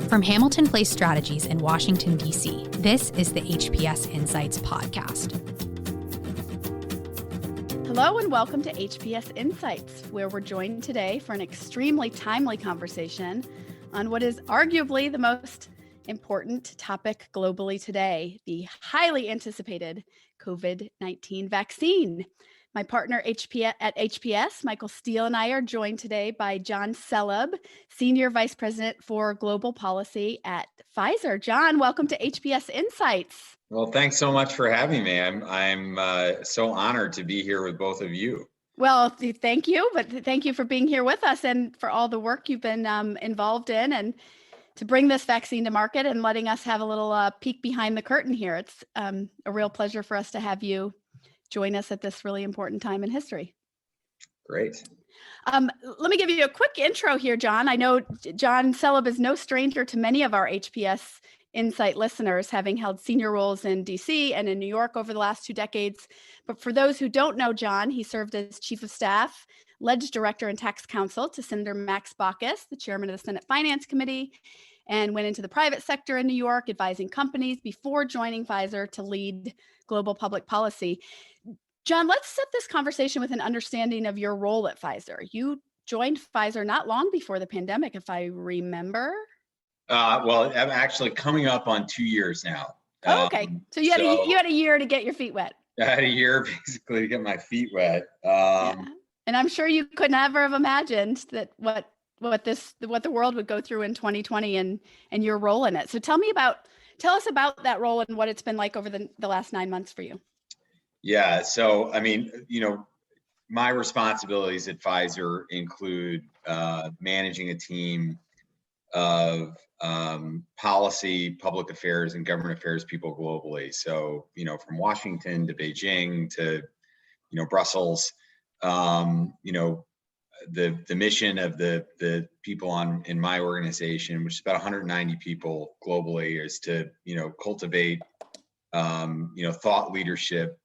From Hamilton Place Strategies in Washington, D.C., this is the HPS Insights podcast. Hello and welcome to HPS Insights, where we're joined today for an extremely timely conversation on what is arguably the most important topic globally today, the highly anticipated COVID-19 vaccine. My partner at HPS, Michael Steele, and I are joined today by Jon Selib, Senior Vice President for Global Policy at Pfizer. Jon, welcome to HPS Insights. Well, thanks so much for having me. I'm so honored to be here with both of you. Well, thank you, but thank you for being here with us and for all the work you've been involved in and to bring this vaccine to market and letting us have a little peek behind the curtain here. It's a real pleasure for us to have you join us at this really important time in history. Great. Let me give you a quick intro here, Jon. I know Jon Selib is no stranger to many of our HPS Insight listeners, having held senior roles in DC and in New York over the last 2 decades. But for those who don't know Jon, he served as Chief of Staff, Ledge Director and Tax Counsel to Senator Max Baucus, the Chairman of the Senate Finance Committee, and went into the private sector in New York, advising companies before joining Pfizer to lead global public policy. Jon, let's set this conversation with an understanding of your role at Pfizer. You joined Pfizer not long before the pandemic, if I remember. Well, I'm actually coming up on 2 years now. Oh, okay. So you had a year to get your feet wet. I had a year basically to get my feet wet. Yeah. And I'm sure you could never have imagined that what the world would go through in 2020 and your role in it. So tell us about that role and what it's been like over the last 9 months for you. Yeah. So, I mean, my responsibilities at Pfizer include managing a team of policy, public affairs, and government affairs people globally. So, from Washington to Beijing to, Brussels, the mission of the people in my organization, which is about 190 people globally, is to, cultivate, thought leadership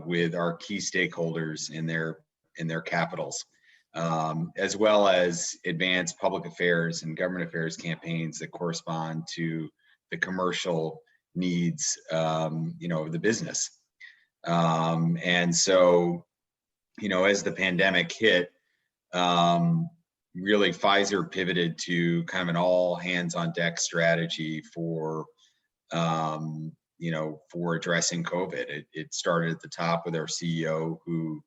with our key stakeholders in their capitals. As well as advance public affairs and government affairs campaigns that correspond to the commercial needs, of the business. And so, as the pandemic hit, really Pfizer pivoted to kind of an all hands on deck strategy for addressing COVID. It started at the top with our CEO who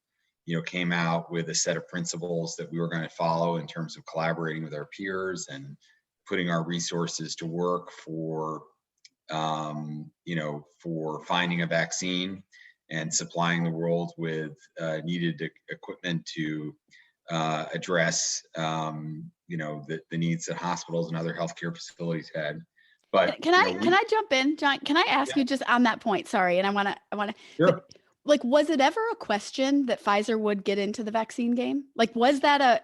came out with a set of principles that we were going to follow in terms of collaborating with our peers and putting our resources to work for finding a vaccine and supplying the world with needed equipment to address, the needs that hospitals and other healthcare facilities had. But can I jump in, Jon? Can I ask you just on that point? Sorry, and I want to. Sure. Was it ever a question that Pfizer would get into the vaccine game? Was that a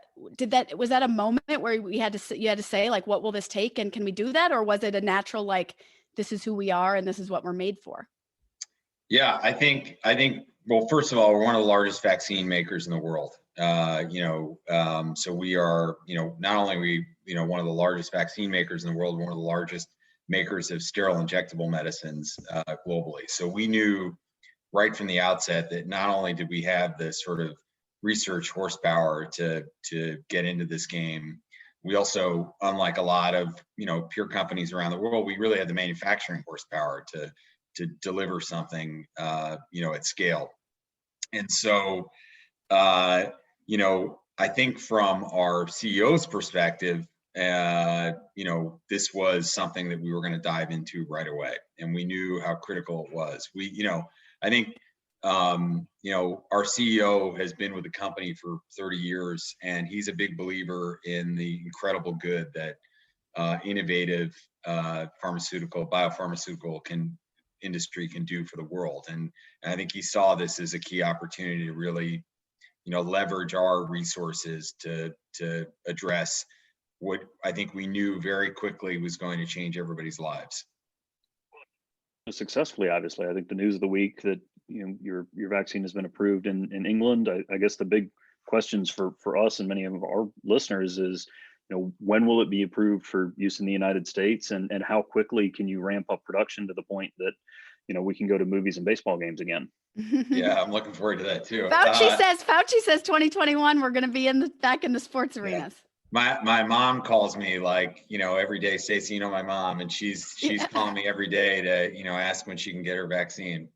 moment where you had to say, like, what will this take, and can we do that, or was it a natural, like, this is who we are and this is what we're made for? Yeah, I think. Well, first of all, we're one of the largest vaccine makers in the world. So we are, not only are we, one of the largest vaccine makers in the world, one of the largest makers of sterile injectable medicines globally. So we knew right from the outset that not only did we have the sort of research horsepower to get into this game, we also, unlike a lot of peer companies around the world, we really had the manufacturing horsepower to deliver something at scale. And so I think from our CEO's perspective, this was something that we were going to dive into right away, and we knew how critical it was. I think, our CEO has been with the company for 30 years, and he's a big believer in the incredible good that innovative biopharmaceutical industry can do for the world. And I think he saw this as a key opportunity to really, leverage our resources to address what I think we knew very quickly was going to change everybody's lives. Successfully, obviously. I think the news of the week that your vaccine has been approved in England. I guess the big questions for us and many of our listeners is, when will it be approved for use in the United States, and how quickly can you ramp up production to the point that, we can go to movies and baseball games again? Yeah, I'm looking forward to that too. Fauci says 2021 we're going to be back in the sports arenas. My mom calls me like, every day, Stacy, my mom, and she's calling me every day to, ask when she can get her vaccine.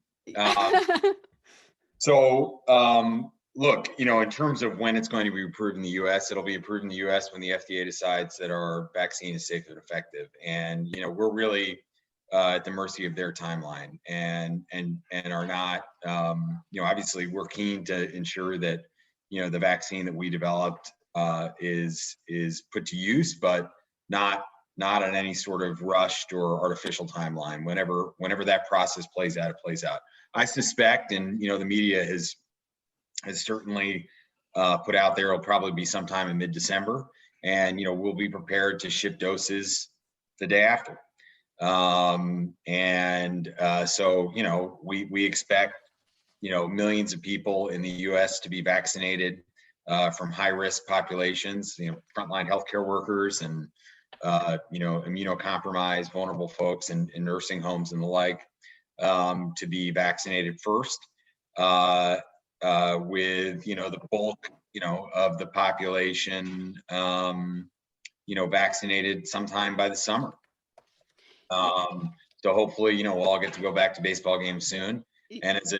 Look, in terms of when it's going to be approved in the U.S., it'll be approved in the U.S. when the FDA decides that our vaccine is safe and effective. And, we're really at the mercy of their timeline and are not, obviously we're keen to ensure that, the vaccine that we developed is put to use, but not on any sort of rushed or artificial timeline. Whenever that process plays out, it plays out. I suspect, and, the media has certainly put out there, it'll probably be sometime in mid-December, and we'll be prepared to ship doses the day after. So we expect millions of people in the U.S. to be vaccinated from high-risk populations, frontline healthcare workers and immunocompromised, vulnerable folks in nursing homes and the like, to be vaccinated first. With the bulk of the population vaccinated sometime by the summer. So hopefully we'll all get to go back to baseball games soon. And as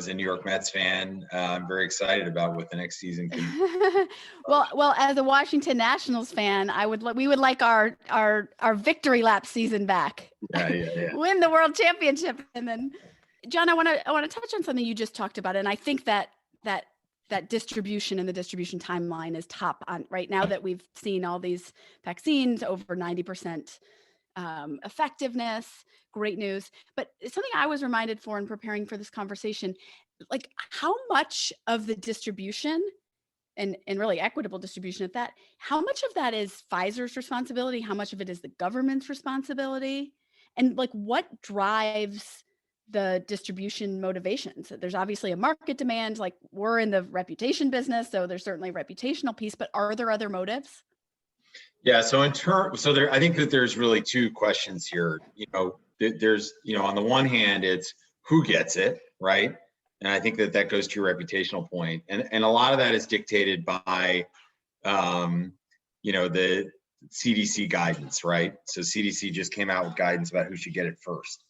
a New York Mets fan, I'm very excited about what the next season can be. Well, as a Washington Nationals fan, we would like our victory lap season back. Yeah. Win the world championship. And then, John, I want to touch on something you just talked about, and I think that distribution and the distribution timeline is top on right now that we've seen all these vaccines over 90% effectiveness. Great news. But it's something I was reminded for in preparing for this conversation, like how much of the distribution and really equitable distribution at that, how much of that is Pfizer's responsibility? How much of it is the government's responsibility? And like what drives the distribution motivations? There's obviously a market demand, like we're in the reputation business, so there's certainly a reputational piece, but are there other motives? Yeah, so I think that there's really two questions here. There's, on the one hand, it's who gets it, right? And I think that goes to your reputational point. And a lot of that is dictated by, the CDC guidance, right? So CDC just came out with guidance about who should get it first.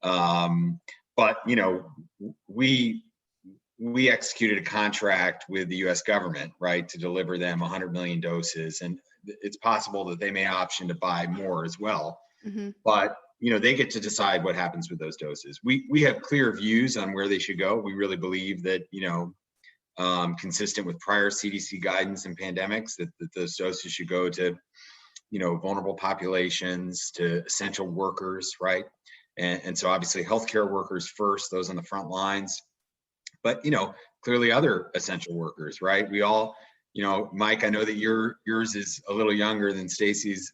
But we executed a contract with the U.S. government, right, to deliver them 100 million doses, and it's possible that they may option to buy more as well. Mm-hmm. But they get to decide what happens with those doses. We have clear views on where they should go. We really believe that consistent with prior CDC guidance and pandemics, that those doses should go to vulnerable populations, to essential workers, right? And so obviously healthcare workers first, those on the front lines, but, clearly other essential workers, right? We all, Mike, I know that yours is a little younger than Stacy's,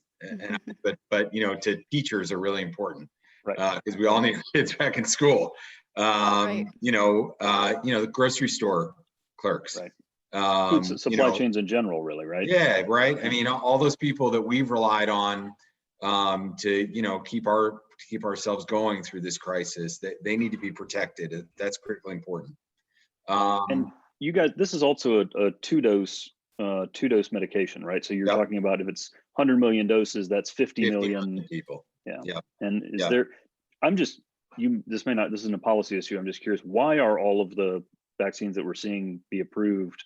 but to teachers are really important, right? Because we all need kids back in school. Right. The grocery store clerks, right? Supply chains in general, really, right? Yeah, right. I mean, all those people that we've relied on to keep ourselves going through this crisis, they need to be protected. That's critically important. And you guys, this is also a two-dose medication, right? So you're talking about if it's 100 million doses, that's 50 million people. Yeah. And this isn't a policy issue. I'm just curious, why are all of the vaccines that we're seeing be approved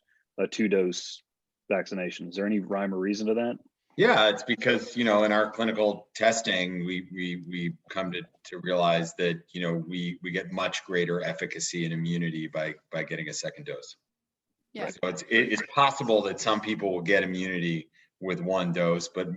two-dose vaccination? Is there any rhyme or reason to that? Yeah, it's because, in our clinical testing, we come to realize that, we get much greater efficacy and immunity by getting a second dose. Yeah. So it's possible that some people will get immunity with one dose, but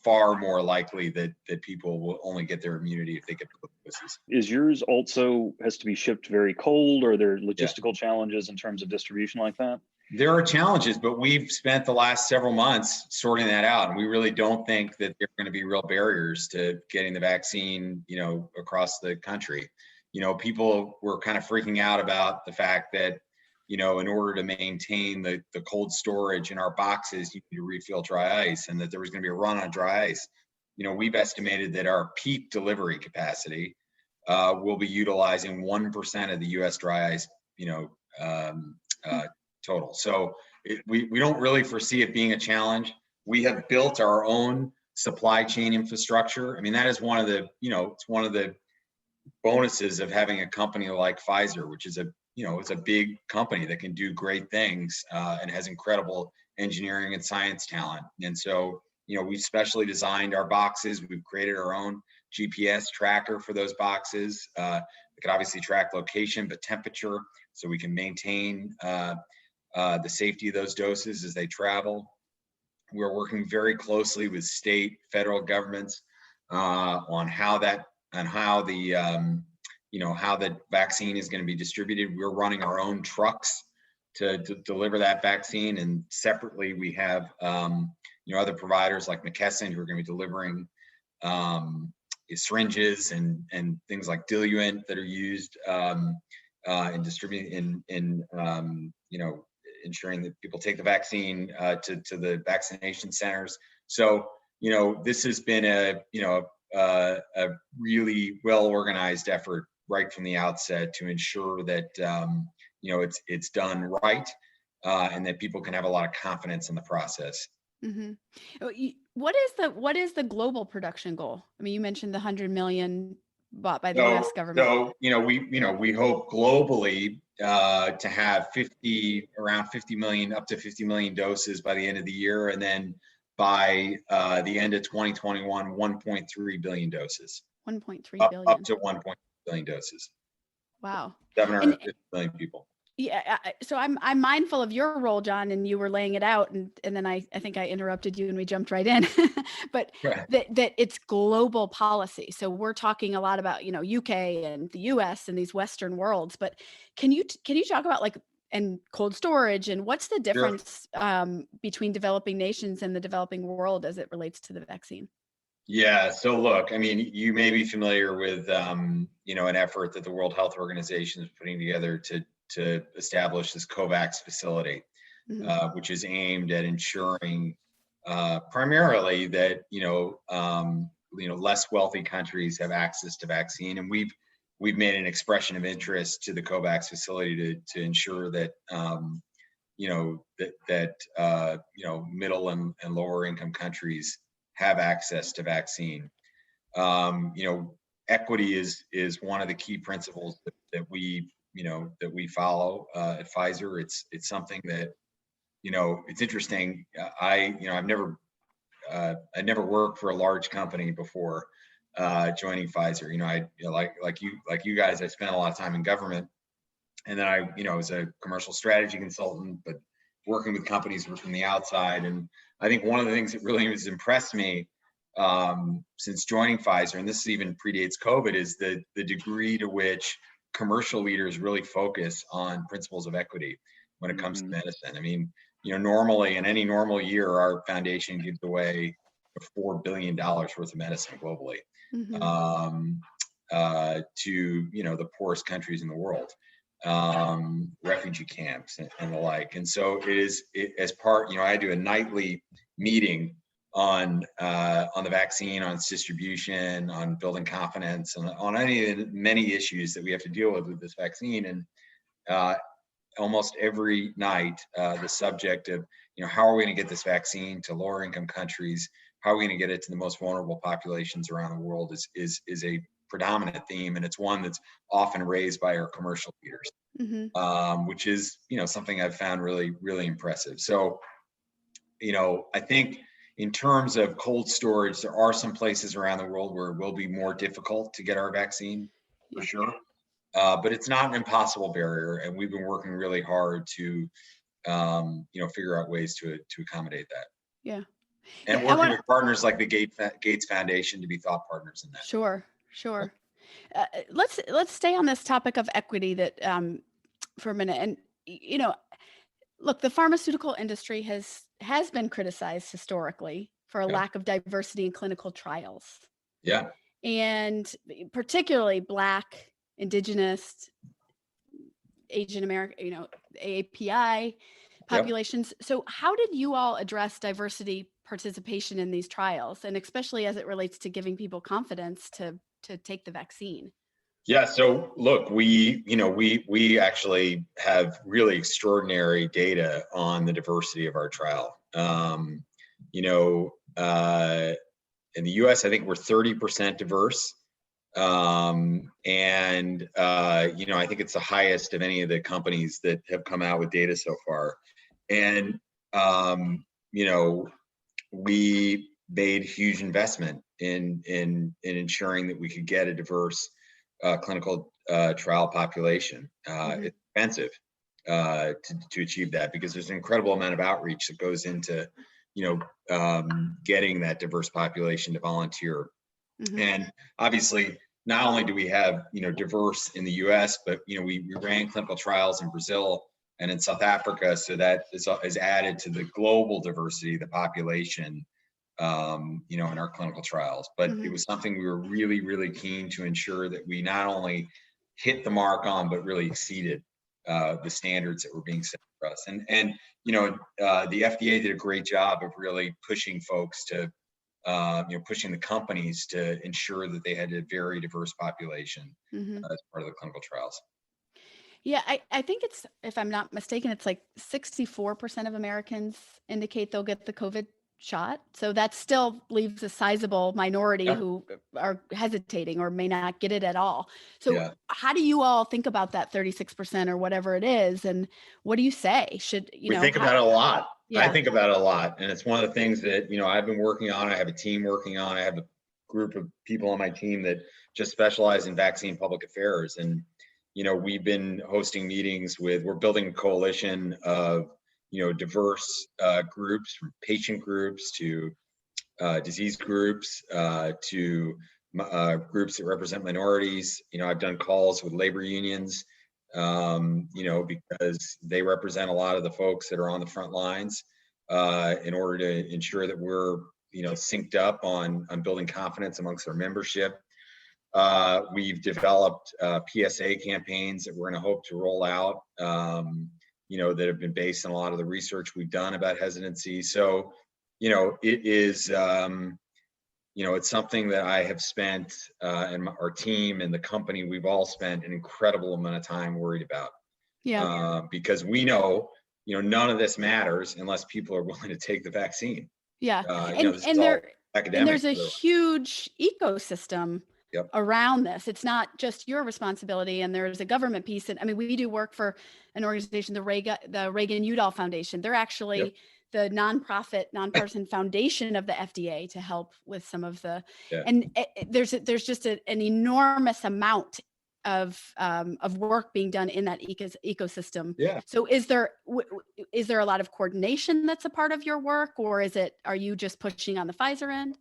far more likely that people will only get their immunity if they get both doses. Is yours also has to be shipped very cold, or are there logistical challenges in terms of distribution like that? There are challenges, but we've spent the last several months sorting that out, and we really don't think that there are going to be real barriers to getting the vaccine, across the country. People were kind of freaking out about the fact that, in order to maintain the cold storage in our boxes, you need to refill dry ice, and that there was going to be a run on dry ice. We've estimated that our peak delivery capacity will be utilizing 1% of the U.S. dry ice, total. So we don't really foresee it being a challenge. We have built our own supply chain infrastructure. I mean, that is one of the, it's one of the bonuses of having a company like Pfizer, which is it's a big company that can do great things and has incredible engineering and science talent. And so, we've specially designed our boxes. We've created our own GPS tracker for those boxes. It can obviously track location, but temperature, so we can maintain the safety of those doses as they travel. We're working very closely with state, federal governments on how the vaccine is going to be distributed. We're running our own trucks to deliver that vaccine, and separately we have other providers like McKesson who are going to be delivering syringes and things like diluent that are used in distributing in ensuring that people take the vaccine to the vaccination centers. So this has been a really well organized effort right from the outset to ensure that it's done right and that people can have a lot of confidence in the process. Mm-hmm. What is the global production goal? I mean, you mentioned the 100 million bought by the U.S. government. So we hope globally to have around 50 million, up to 50 million doses by the end of the year, and then by the end of 2021, 1.3 billion doses. 1.3 billion. Up to 1.3 billion doses. Wow. 750 million people. Yeah. So I'm mindful of your role, Jon, and you were laying it out, and then I think I interrupted you and we jumped right in. But right. that it's global policy. So we're talking a lot about UK and the US and these Western worlds. But can you talk about and cold storage, and what's the difference between developing nations and the developing world as it relates to the vaccine? Yeah. So look, I mean, you may be familiar with an effort that the World Health Organization is putting together to establish this COVAX facility, mm-hmm. Which is aimed at ensuring primarily that less wealthy countries have access to vaccine, and we've made an expression of interest to the COVAX facility to ensure that middle and lower income countries have access to vaccine. Equity is one of the key principles that we follow at Pfizer. It's something that, it's interesting. I never worked for a large company before joining Pfizer. Like you guys, I spent a lot of time in government, and then I was a commercial strategy consultant, but working with companies from the outside. And I think one of the things that really has impressed me since joining Pfizer, and this even predates COVID, is the degree to which commercial leaders really focus on principles of equity when it comes mm-hmm. to medicine. I mean, normally in any normal year, our foundation gives away $4 billion worth of medicine globally mm-hmm. To the poorest countries in the world, refugee camps and the like. And so as part, I do a nightly meeting on the vaccine, on its distribution, on building confidence, and on any of the many issues that we have to deal with this vaccine. And almost every night, the subject of how are we going to get this vaccine to lower income countries? How are we going to get it to the most vulnerable populations around the world is a predominant theme, and it's one that's often raised by our commercial leaders, mm-hmm. Which is something I've found really, really impressive. So I think in terms of cold storage, there are some places around the world where it will be more difficult to get our vaccine, for sure. But it's not an impossible barrier, and we've been working really hard to, figure out ways to accommodate that. Yeah. And working with partners like the Gates Foundation to be thought partners in that. Sure. Let's stay on this topic of equity for a minute. And look, the pharmaceutical industry has been criticized historically for a lack of diversity in clinical trials. Yeah. And particularly Black, Indigenous, Asian American, API populations. So how did you all address diversity participation in these trials, and especially as it relates to giving people confidence to take the vaccine? Yeah, so look, we actually have really extraordinary data on the diversity of our trial. You know, in the US, I think we're 30% diverse. And I think it's the highest of any of the companies that have come out with data so far. And we made huge investment in ensuring that we could get a diverse clinical trial population. It's expensive to achieve that, because there's an incredible amount of outreach that goes into getting that diverse population to volunteer. And obviously, not only do we have diverse in the US, but we ran clinical trials in Brazil and in South Africa, so that is added to the global diversity of the population in our clinical trials. But it was something we were really, really keen to ensure that we not only hit the mark on, but really exceeded the standards that were being set for us. And the FDA did a great job of really pushing folks to, pushing the companies to ensure that they had a very diverse population as part of the clinical trials. Yeah, I think it's, if I'm not mistaken, it's like 64% of Americans indicate they'll get the COVID shot. So that still leaves a sizable minority who are hesitating or may not get it at all. So how do you all think about that 36% or whatever it is? And what do you say? We think about it a lot. I think about it a lot. And it's one of the things that, I've been working on. I have a team working on. I have a group of people on my team that just specialize in vaccine public affairs. And, we've been hosting meetings we're building a coalition of, diverse groups, from patient groups to disease groups to groups that represent minorities. I've done calls with labor unions, because they represent a lot of the folks that are on the front lines in order to ensure that we're, synced up on building confidence amongst our membership. We've developed PSA campaigns that we're going to hope to roll out, that have been based on a lot of the research we've done about hesitancy. So, it is, it's something that I have spent, and our team and the company, we've all spent an incredible amount of time worried about. Because we know, none of this matters unless people are willing to take the vaccine. And there's a huge ecosystem around this. It's not just your responsibility, and there's a government piece. And I mean, we do work for an organization, the Reagan-Udall Foundation. They're actually the nonpartisan foundation of the FDA to help with some of the, and there's just an enormous amount of work being done in that ecosystem. So is there a lot of coordination that's a part of your work, or are you just pushing on the Pfizer end?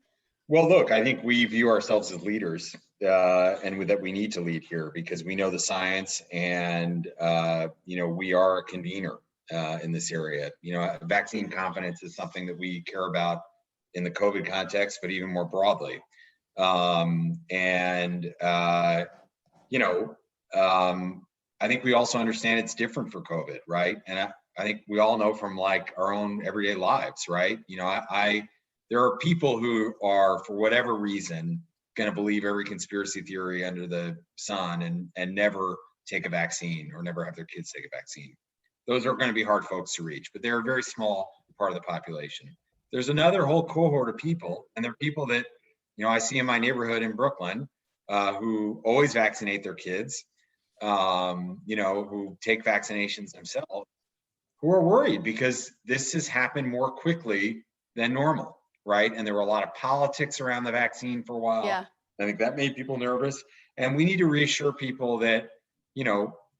Well, look, I think we view ourselves as leaders, and that we need to lead here because we know the science, and we are a convener in this area. Vaccine confidence is something that we care about in the COVID context, but even more broadly. I think we also understand it's different for COVID, right? And I think we all know from like our own everyday lives, right? There are people who are, for whatever reason, going to believe every conspiracy theory under the sun and never take a vaccine or never have their kids take a vaccine. Those are going to be hard folks to reach, but they're a very small part of the population. There's another whole cohort of people, and they're people that, I see in my neighborhood in Brooklyn, who always vaccinate their kids, who take vaccinations themselves, who are worried because this has happened more quickly than normal, right? And there were a lot of politics around the vaccine for a while. I think that made people nervous. And we need to reassure people that,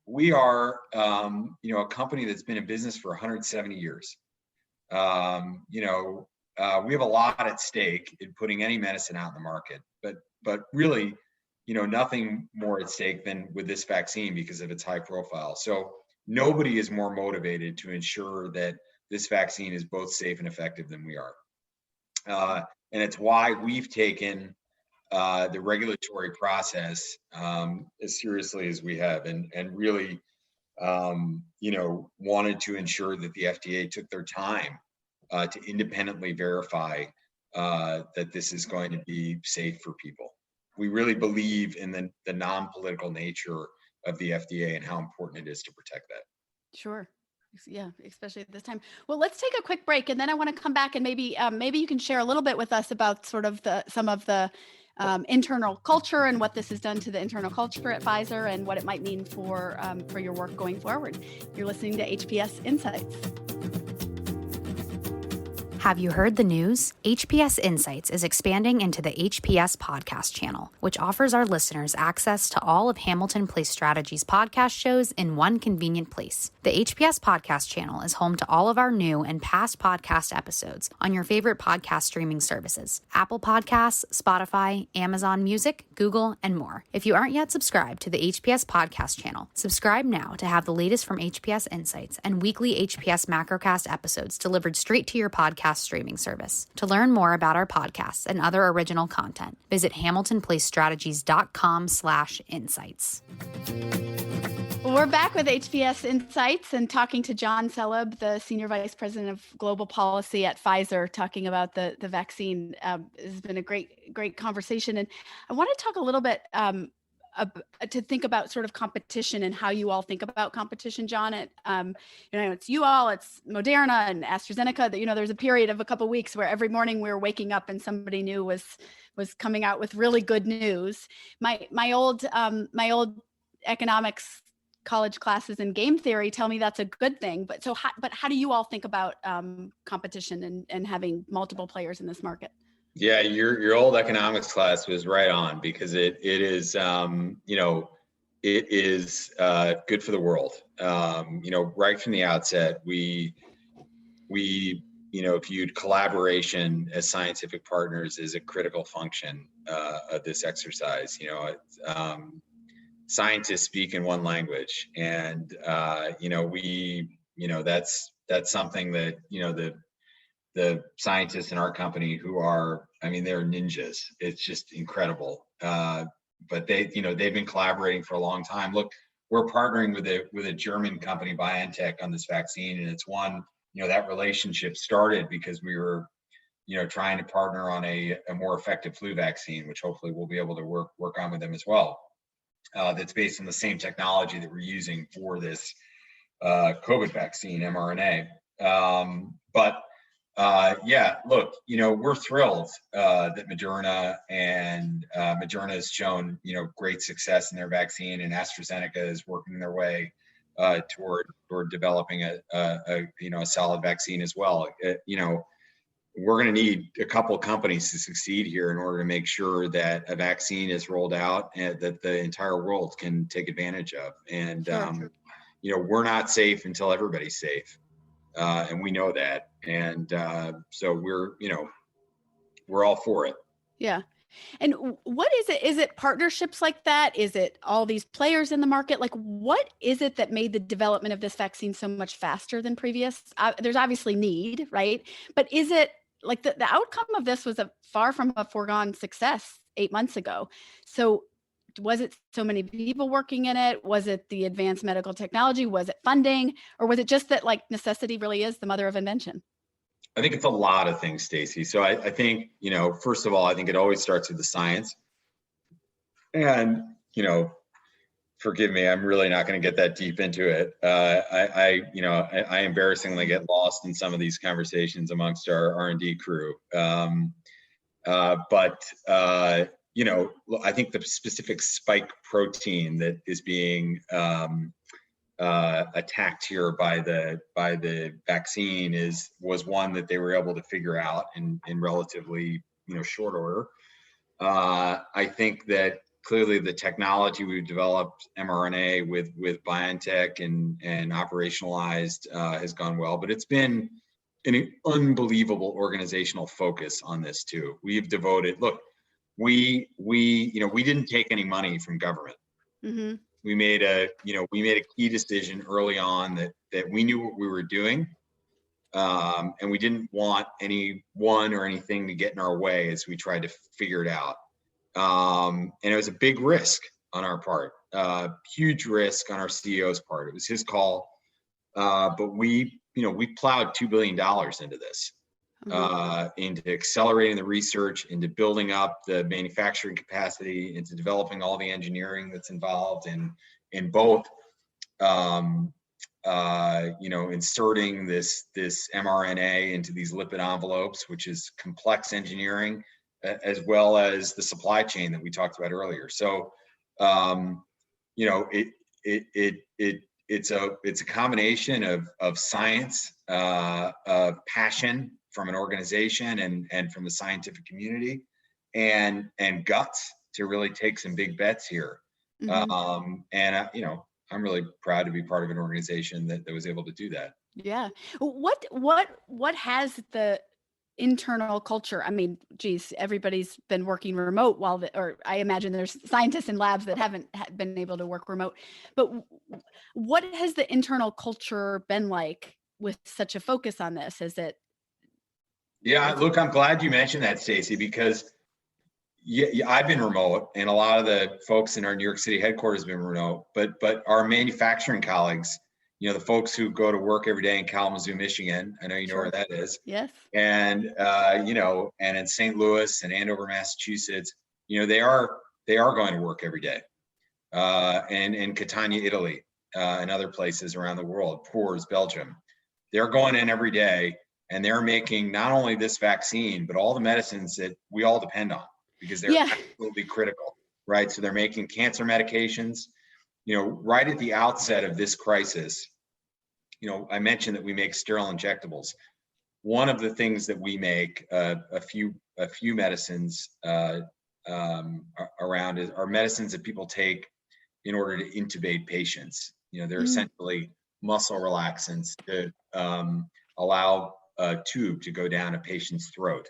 we are, a company that's been in business for 170 years. We have a lot at stake in putting any medicine out in the market, but really, nothing more at stake than with this vaccine because of its high profile. So nobody is more motivated to ensure that this vaccine is both safe and effective than we are. And it's why we've taken the regulatory process as seriously as we have, and really wanted to ensure that the FDA took their time to independently verify that this is going to be safe for people. We really believe in the non-political nature of the FDA and how important it is to protect that. Sure. Yeah, especially at this time. Well, let's take a quick break, and then I want to come back and maybe you can share a little bit with us about sort of some of the internal culture and what this has done to the internal culture at Pfizer and what it might mean for your work going forward. You're listening to HPS Insights. Have you heard the news? HPS Insights is expanding into the HPS podcast channel, which offers our listeners access to all of Hamilton Place Strategy's podcast shows in one convenient place. The HPS podcast channel is home to all of our new and past podcast episodes on your favorite podcast streaming services: Apple Podcasts, Spotify, Amazon Music, Google, and more. If you aren't yet subscribed to the HPS podcast channel, subscribe now to have the latest from HPS Insights and weekly HPS Macrocast episodes delivered straight to your podcast streaming service. To learn more about our podcasts and other original content, visit hamiltonplacestrategies.com/insights. We're back with HPS Insights and talking to Jon Selib, the Senior Vice President of Global Policy at Pfizer, talking about the vaccine. It's been a great conversation. And I want to talk a little bit to think about sort of competition and how you all think about competition, Jon. It's you all, it's Moderna and AstraZeneca. There's a period of a couple of weeks where every morning we were waking up and somebody new was coming out with really good news. My old economics college classes in game theory tell me that's a good thing. But how do you all think about competition and having multiple players in this market? Yeah, your old economics class was right on, because it is good for the world. Right from the outset, we viewed collaboration as scientific partners as a critical function of this exercise. Scientists speak in one language, and that's something that the scientists in our company who are, they're ninjas. It's just incredible. But they've been collaborating for a long time. Look, we're partnering with a German company, BioNTech, on this vaccine, and it's one, that relationship started because we were, trying to partner on a more effective flu vaccine, which hopefully we'll be able to work on with them as well. That's based on the same technology that we're using for this COVID vaccine, mRNA. Look, we're thrilled that Moderna has shown, great success in their vaccine, and AstraZeneca is working their way toward developing a solid vaccine as well. We're going to need a couple of companies to succeed here in order to make sure that a vaccine is rolled out and that the entire world can take advantage of. And, we're not safe until everybody's safe. And we know that. And so we're all for it. Yeah. And what is it? Is it partnerships like that? Is it all these players in the market? Like, what is it that made the development of this vaccine so much faster than previous? There's obviously need, right? But is it like the outcome of this was far from a foregone success 8 months ago? So was it so many people working in it? Was it the advanced medical technology? Was it funding? Or was it just that necessity really is the mother of invention? I think it's a lot of things, Stacy. So I think, first of all, I think it always starts with the science. And, forgive me, I'm really not going to get that deep into it. I embarrassingly get lost in some of these conversations amongst our R&D crew. I think the specific spike protein that is being attacked here by the vaccine was one that they were able to figure out in relatively short order. I think that clearly the technology we've developed, mRNA with BioNTech and operationalized has gone well, but it's been an unbelievable organizational focus on this too. We've devoted, look, we didn't take any money from government. Mm-hmm. We made a key decision early on that we knew what we were doing, and we didn't want anyone or anything to get in our way as we tried to figure it out. And it was a big risk on our part. huge risk on our CEO's part. It was his call, but we plowed $2 billion into this, into accelerating the research, into building up the manufacturing capacity, into developing all the engineering that's involved in both, inserting this mRNA into these lipid envelopes, which is complex engineering, as well as the supply chain that we talked about earlier. So, it's a combination of science, of passion from an organization and from the scientific community, and guts to really take some big bets here. I'm really proud to be part of an organization that was able to do that. Yeah. What has the internal culture? I mean, geez, everybody's been working remote or I imagine there's scientists in labs that haven't been able to work remote, but what has the internal culture been like with such a focus on this? Is it? Yeah, look, I'm glad you mentioned that, Stacy, because I've been remote, and a lot of the folks in our New York City headquarters have been remote, but our manufacturing colleagues, the folks who go to work every day in Kalamazoo, Michigan, I know you know where that is. Yes. And and in St. Louis and Andover, Massachusetts, they are going to work every day. And in Catania, Italy, and other places around the world, Tours, Belgium, they're going in every day, and they're making not only this vaccine, but all the medicines that we all depend on, because they're absolutely critical, right? So they're making cancer medications. Right at the outset of this crisis, I mentioned that we make sterile injectables. One of the things that we make a few medicines around are medicines that people take in order to intubate patients. They're essentially muscle relaxants to allow a tube to go down a patient's throat,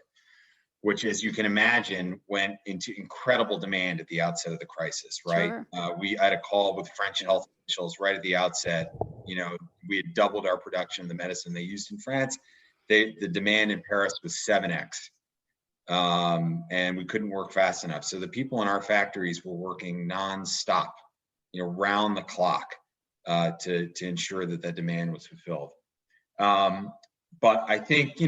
which, as you can imagine, went into incredible demand at the outset of the crisis, right? Sure. We had a call with French health officials right at the outset. We had doubled our production of the medicine they used in France. The demand in Paris was 7x, and we couldn't work fast enough. So the people in our factories were working nonstop, round the clock, to ensure that demand was fulfilled. But I think,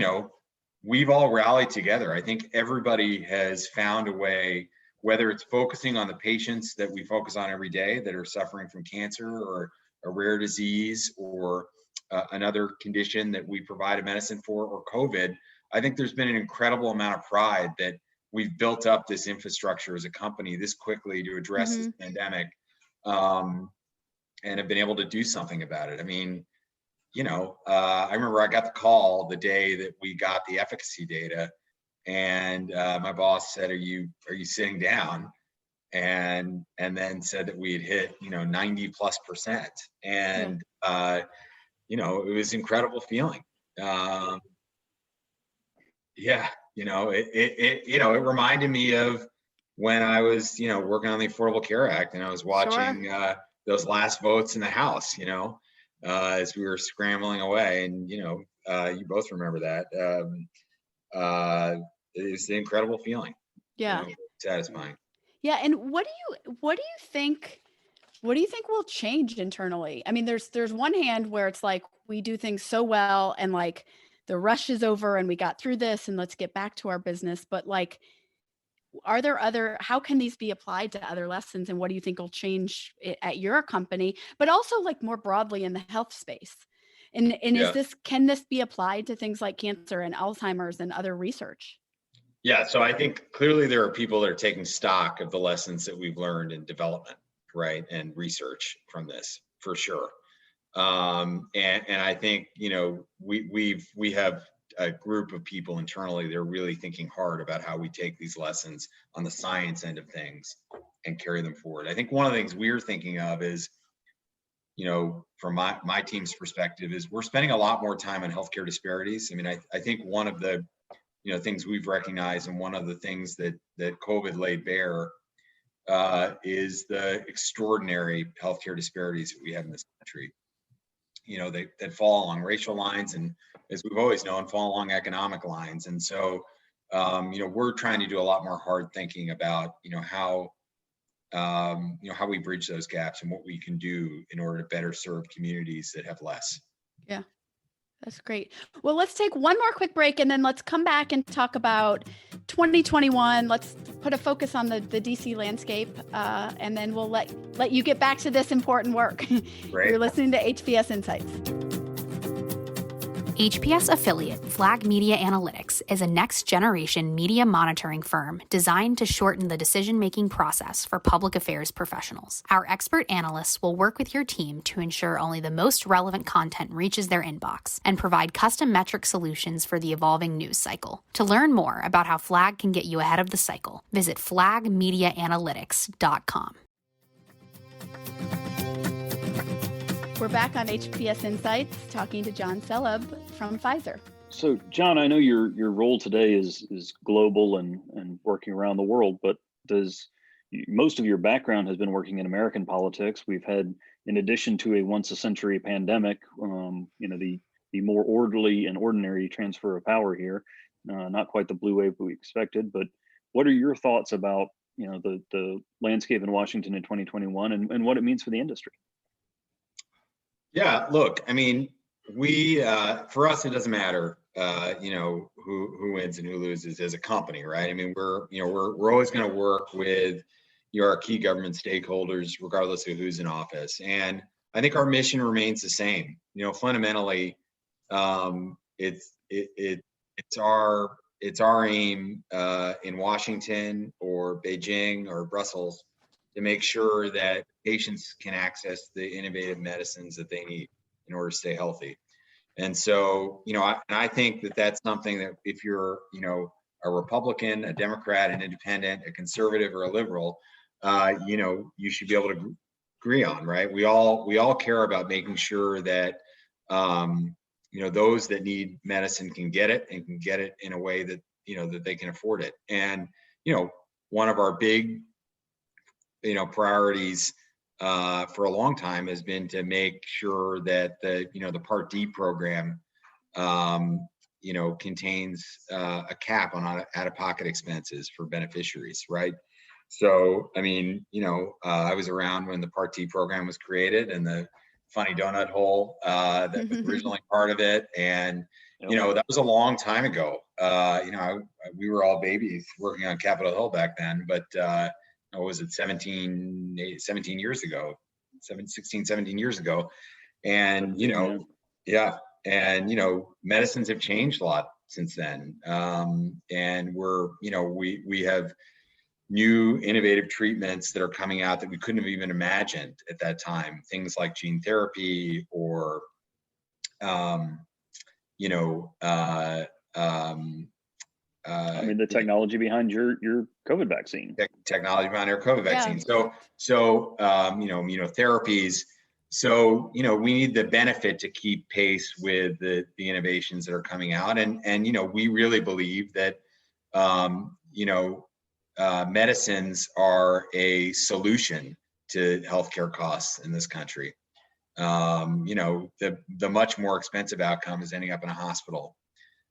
we've all rallied together. I think everybody has found a way, whether it's focusing on the patients that we focus on every day that are suffering from cancer or a rare disease or another condition that we provide a medicine for, or COVID. I think there's been an incredible amount of pride that we've built up this infrastructure as a company this quickly to address this pandemic, and have been able to do something about it. I mean, I remember I got the call the day that we got the efficacy data, and my boss said, "Are you sitting down?" And then said that we had hit 90+%, and it was an incredible feeling. It reminded me of when I was working on the Affordable Care Act, and I was watching those last votes in the House. As we were scrambling away, and you both remember that. It was an incredible feeling. Yeah, satisfying. Yeah, and what do you think will change internally? I mean, there's one hand where it's like we do things so well, and like the rush is over, and we got through this, and let's get back to our business. But like, how can these be applied to other lessons, and what do you think will change at your company, but also like more broadly in the health space? And can this be applied to things like cancer and Alzheimer's and other research? Yeah, so I think clearly there are people that are taking stock of the lessons that we've learned in development, right, and research from this, for sure. And I think we have a group of people internally that are really thinking hard about how we take these lessons on the science end of things and carry them forward. I think one of the things we're thinking of is, from my team's perspective, is we're spending a lot more time on healthcare disparities. I mean, I think one of the things we've recognized, and one of the things that COVID laid bare, is the extraordinary healthcare disparities that we have in this country. That fall along racial lines, and, as we've always known, fall along economic lines. And so, we're trying to do a lot more hard thinking about, how how we bridge those gaps and what we can do in order to better serve communities that have less. Yeah, that's great. Well, let's take one more quick break and then let's come back and talk about 2021. Let's put a focus on the DC landscape, and then we'll let you get back to this important work. Great. You're listening to HPS Insights. HPS affiliate Flag Media Analytics is a next-generation media monitoring firm designed to shorten the decision-making process for public affairs professionals. Our expert analysts will work with your team to ensure only the most relevant content reaches their inbox and provide custom metric solutions for the evolving news cycle. To learn more about how Flag can get you ahead of the cycle, visit flagmediaanalytics.com. We're back on HPS Insights talking to Jon Selib from Pfizer. So, Jon, I know your role today is global and working around the world, but most of your background has been working in American politics. We've had, in addition to a once-a-century pandemic, the more orderly and ordinary transfer of power here. Not quite the blue wave we expected, but what are your thoughts about the landscape in Washington in 2021 and what it means for the industry? Yeah, look, I mean, for us, it doesn't matter, who wins and who loses as a company, right? I mean, we're always going to work with our key government stakeholders, regardless of who's in office. And I think our mission remains the same. Fundamentally, it's our aim in Washington or Beijing or Brussels to make sure that patients can access the innovative medicines that they need in order to stay healthy. And so, I think that that's something that if you're, a Republican, a Democrat, an independent, a conservative, or a liberal, you should be able to agree on, right? We all care about making sure that, those that need medicine can get it and can get it in a way that, that they can afford it. And, one of our big priorities for a long time has been to make sure that the Part D program, contains a cap on out-of-pocket expenses for beneficiaries, right? So, I mean, I was around when the Part D program was created and the funny donut hole that was originally part of it. And, that was a long time ago. We were all babies working on Capitol Hill back then, but was it 17 years ago, 16, 17 years ago. And, medicines have changed a lot since then. And we have new innovative treatments that are coming out that we couldn't have even imagined at that time. Things like gene therapy or, the technology behind your COVID vaccine. Technology behind our COVID vaccine. So immunotherapies. So, we need the benefit to keep pace with the innovations that are coming out. And we really believe that, medicines are a solution to healthcare costs in this country. The much more expensive outcome is ending up in a hospital.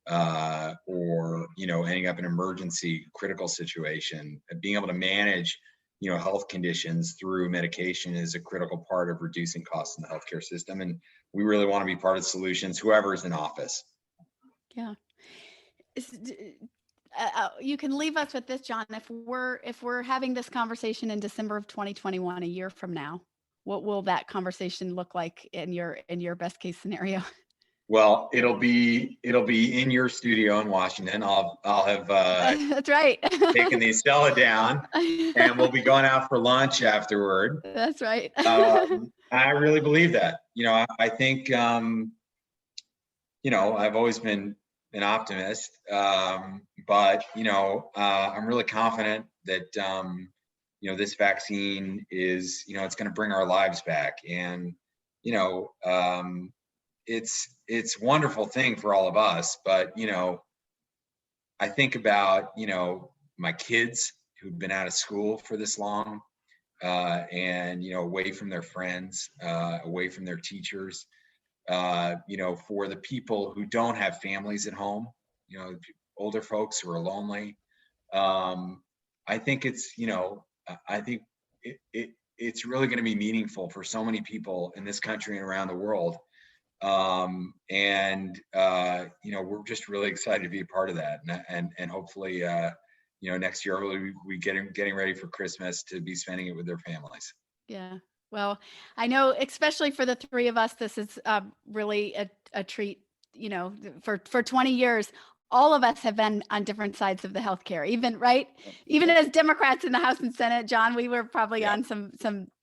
Or ending up in an emergency critical situation. Being able to manage health conditions through medication is a critical part of reducing costs in the healthcare system, and we really want to be part of the solutions, whoever is in office. Yeah. You can leave us with this, Jon. If we're having this conversation in December of 2021, a year from now, what will that conversation look like in your best case scenario? Well, it'll be in your studio in Washington. I'll have that's right. taken the Estella down, and we'll be going out for lunch afterward. That's right. I really believe that. I think I've always been an optimist, but I'm really confident that this vaccine is it's going to bring our lives back, and it's a wonderful thing for all of us, but I think about my kids who've been out of school for this long, and away from their friends, away from their teachers, for the people who don't have families at home, older folks who are lonely. I think it's I think it's really going to be meaningful for so many people in this country and around the world. We're just really excited to be a part of that. And hopefully, next year we getting ready for Christmas to be spending it with their families. Yeah. Well, I know, especially for the three of us, this is really a treat. For 20 years, all of us have been on different sides of the healthcare, even as Democrats in the House and Senate. Jon, we were probably on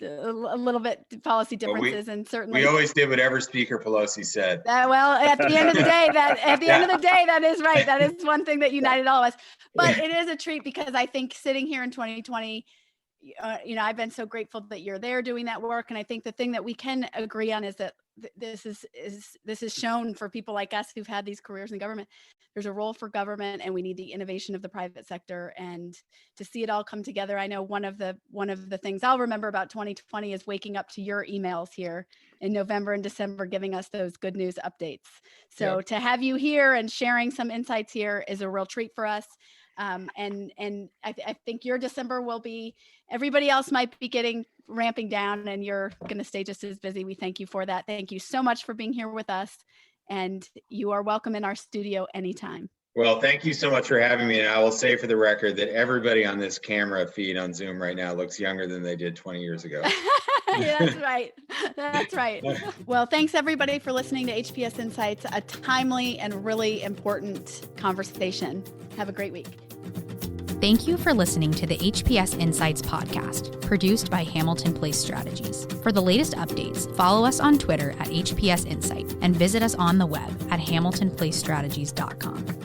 a little bit policy differences, and certainly we always did whatever Speaker Pelosi said. At the end of the day, that is right. That is one thing that united all of us. But it is a treat because I think sitting here in 2020, I've been so grateful that you're there doing that work, and I think the thing that we can agree on is that this is shown for people like us who've had these careers in government. There's a role for government, and we need the innovation of the private sector, and to see it all come together. I know one of the things I'll remember about 2020 is waking up to your emails here in November and December, giving us those good news updates. So to have you here and sharing some insights here is a real treat for us. And I think your December will be, everybody else might be ramping down, and you're going to stay just as busy. We thank you for that. Thank you so much for being here with us, and you are welcome in our studio anytime. Well, thank you so much for having me. And I will say for the record that everybody on this camera feed on Zoom right now looks younger than they did 20 years ago. That's right. That's right. Well, thanks everybody for listening to HPS Insights, a timely and really important conversation. Have a great week. Thank you for listening to the HPS Insights podcast, produced by Hamilton Place Strategies. For the latest updates, follow us on Twitter at HPS Insight and visit us on the web at hamiltonplacestrategies.com.